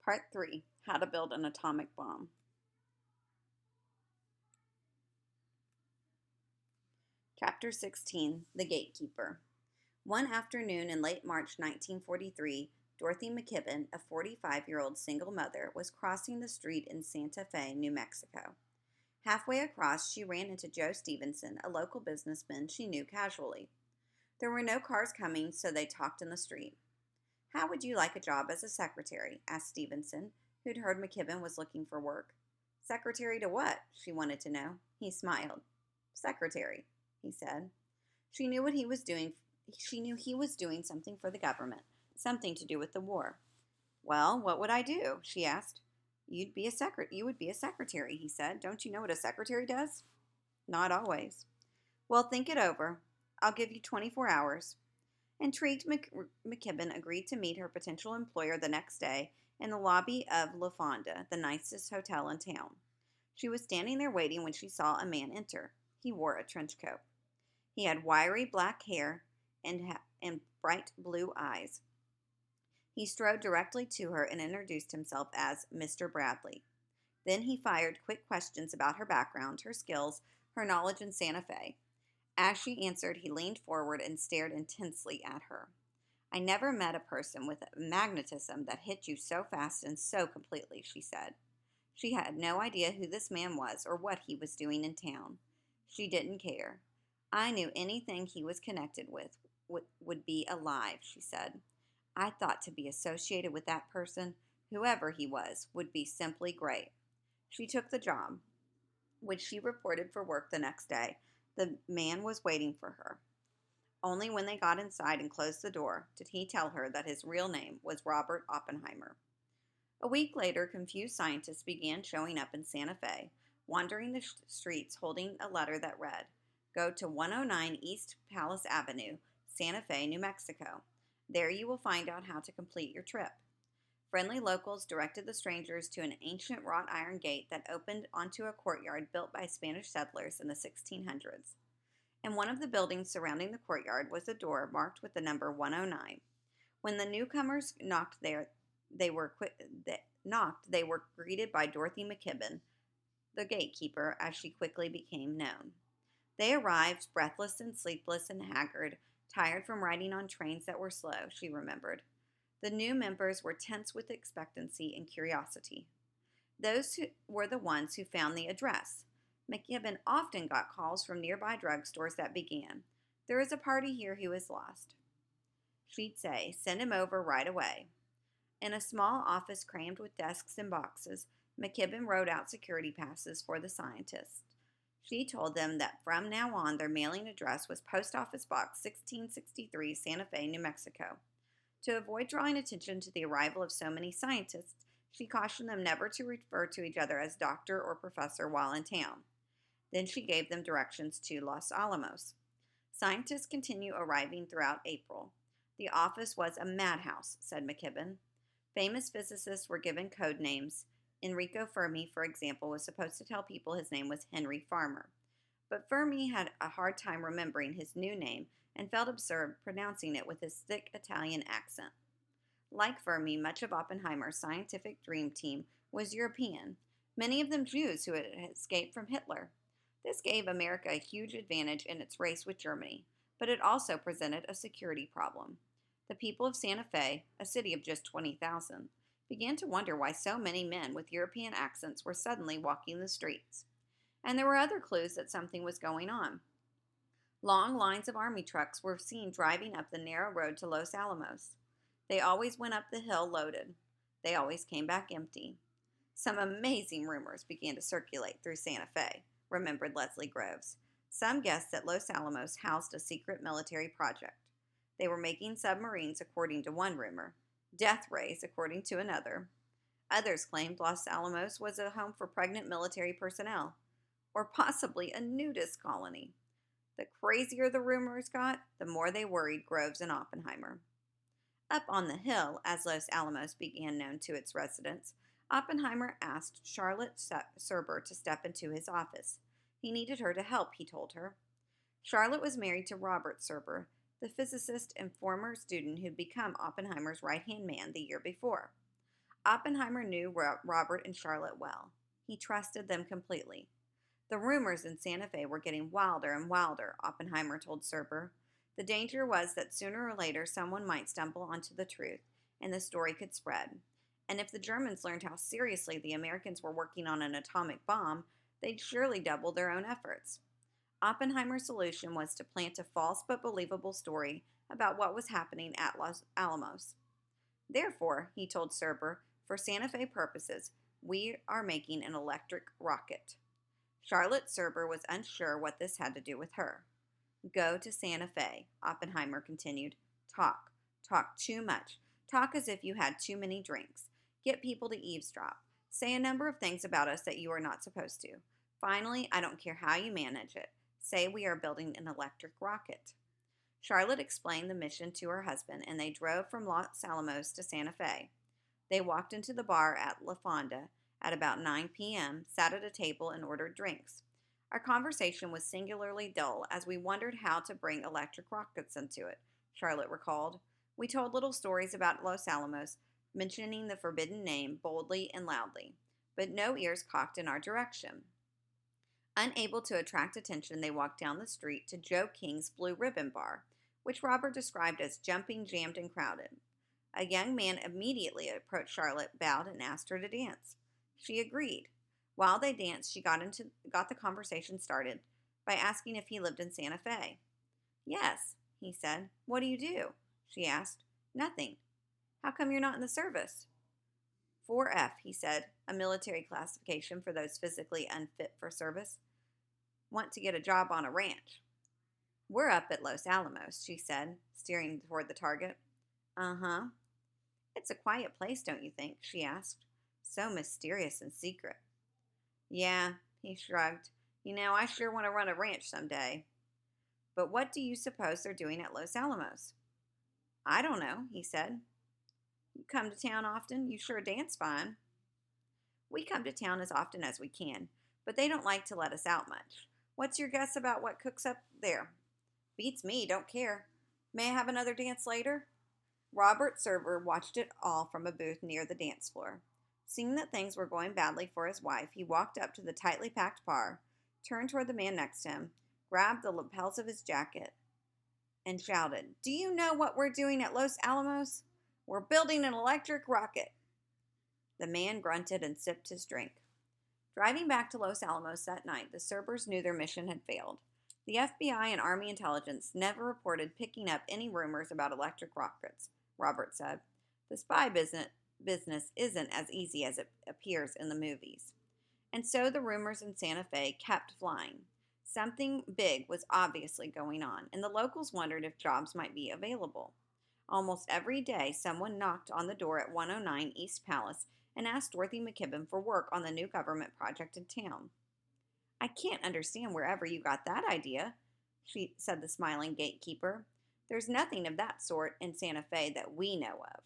Part 3, How to Build an Atomic Bomb. Chapter 16, The Gatekeeper. One afternoon in late March 1943, Dorothy McKibben, a 45-year-old single mother, was crossing the street in Santa Fe, New Mexico. Halfway across, she ran into Joe Stevenson, a local businessman she knew casually. There were no cars coming, so they talked in the street. "How would you like a job as a secretary?" asked Stevenson, who'd heard McKibben was looking for work. "Secretary to what?" she wanted to know. He smiled. "Secretary," he said. She knew what he was doing. She knew he was doing something for the government, something to do with the war. "Well, what would I do?" she asked. You would be a secretary, he said. "Don't you know what a secretary does?" "Not always." "Well, think it over. I'll give you 24 hours. Intrigued, McKibben agreed to meet her potential employer the next day in the lobby of La Fonda, the nicest hotel in town. She was standing there waiting when she saw a man enter. He wore a trench coat. He had wiry black hair and bright blue eyes. He strode directly to her and introduced himself as Mr. Bradley. Then he fired quick questions about her background, her skills, her knowledge in Santa Fe. As she answered, he leaned forward and stared intensely at her. "I never met a person with a magnetism that hit you so fast and so completely," she said. She had no idea who this man was or what he was doing in town. She didn't care. "I knew anything he was connected with would be alive," she said. "I thought to be associated with that person, whoever he was, would be simply great." She took the job. When she reported for work the next day, the man was waiting for her. Only when they got inside and closed the door did he tell her that his real name was Robert Oppenheimer. A week later, confused scientists began showing up in Santa Fe, wandering the streets holding a letter that read, "Go to 109 East Palace Avenue, Santa Fe, New Mexico. There you will find out how to complete your trip." Friendly locals directed the strangers to an ancient wrought iron gate that opened onto a courtyard built by Spanish settlers in the 1600s. In one of the buildings surrounding the courtyard was a door marked with the number 109. When the newcomers knocked, they were greeted by Dorothy McKibben, the gatekeeper, as she quickly became known. They arrived breathless and sleepless and haggard, tired from riding on trains that were slow, she remembered. The new members were tense with expectancy and curiosity. Those were the ones who found the address. McKibben often got calls from nearby drugstores that began, "There is a party here who is lost." She'd say, "Send him over right away." In a small office crammed with desks and boxes, McKibben wrote out security passes for the scientists. She told them that from now on their mailing address was Post Office Box 1663, Santa Fe, New Mexico. To avoid drawing attention to the arrival of so many scientists, she cautioned them never to refer to each other as doctor or professor while in town. Then she gave them directions to Los Alamos. Scientists continue arriving throughout April. The office was a madhouse, said McKibben. Famous physicists were given code names. Enrico Fermi, for example, was supposed to tell people his name was Henry Farmer. But Fermi had a hard time remembering his new name and felt absurd pronouncing it with his thick Italian accent. Like Fermi, much of Oppenheimer's scientific dream team was European, many of them Jews who had escaped from Hitler. This gave America a huge advantage in its race with Germany, but it also presented a security problem. The people of Santa Fe, a city of just 20,000, began to wonder why so many men with European accents were suddenly walking the streets. And there were other clues that something was going on. Long lines of army trucks were seen driving up the narrow road to Los Alamos. They always went up the hill loaded. They always came back empty. Some amazing rumors began to circulate through Santa Fe, remembered Leslie Groves. Some guessed that Los Alamos housed a secret military project. They were making submarines, according to one rumor, death rays, according to another. Others claimed Los Alamos was a home for pregnant military personnel, or possibly a nudist colony. The crazier the rumors got, the more they worried Groves and Oppenheimer. Up on the hill, as Los Alamos began known to its residents, Oppenheimer asked Charlotte Serber to step into his office. He needed her to help, he told her. Charlotte was married to Robert Serber, the physicist and former student who'd become Oppenheimer's right-hand man the year before. Oppenheimer knew Robert and Charlotte well. He trusted them completely. The rumors in Santa Fe were getting wilder and wilder, Oppenheimer told Serber. The danger was that sooner or later someone might stumble onto the truth, and the story could spread. And if the Germans learned how seriously the Americans were working on an atomic bomb, they'd surely double their own efforts. Oppenheimer's solution was to plant a false but believable story about what was happening at Los Alamos. Therefore, he told Serber, for Santa Fe purposes, we are making an electric rocket. Charlotte Serber was unsure what this had to do with her. Go to Santa Fe, Oppenheimer continued. Talk. Talk too much. Talk as if you had too many drinks. Get people to eavesdrop. Say a number of things about us that you are not supposed to. Finally, I don't care how you manage it. Say we are building an electric rocket. Charlotte explained the mission to her husband, and they drove from Los Alamos to Santa Fe. They walked into the bar at La Fonda at about 9 p.m., sat at a table, and ordered drinks. Our conversation was singularly dull as we wondered how to bring electric rockets into it, Charlotte recalled. We told little stories about Los Alamos, mentioning the forbidden name boldly and loudly, but no ears cocked in our direction. Unable to attract attention, they walked down the street to Joe King's Blue Ribbon Bar, which Robert described as jumping, jammed, and crowded. A young man immediately approached Charlotte, bowed, and asked her to dance. She agreed. While they danced, she got the conversation started by asking if he lived in Santa Fe. Yes, he said. What do you do? She asked. Nothing. How come you're not in the service? 4F, he said, a military classification for those physically unfit for service. Want to get a job on a ranch. We're up at Los Alamos, she said, steering toward the target. Uh-huh. It's a quiet place, don't you think? She asked. So mysterious and secret. Yeah, he shrugged. You know, I sure want to run a ranch someday. But what do you suppose they're doing at Los Alamos? I don't know, he said. You come to town often? You sure dance fine. We come to town as often as we can, but they don't like to let us out much. What's your guess about what cooks up there? Beats me, don't care. May I have another dance later? Robert Server watched it all from a booth near the dance floor. Seeing that things were going badly for his wife, he walked up to the tightly packed bar, turned toward the man next to him, grabbed the lapels of his jacket, and shouted, Do you know what we're doing at Los Alamos? We're building an electric rocket. The man grunted and sipped his drink. Driving back to Los Alamos that night, the Cerbers knew their mission had failed. The FBI and Army intelligence never reported picking up any rumors about electric rockets, Robert said. The spy business isn't as easy as it appears in the movies. And so the rumors in Santa Fe kept flying. Something big was obviously going on, and the locals wondered if jobs might be available. Almost every day, someone knocked on the door at 109 East Palace and asked Dorothy McKibben for work on the new government project in town. I can't understand wherever you got that idea, said the smiling gatekeeper. There's nothing of that sort in Santa Fe that we know of.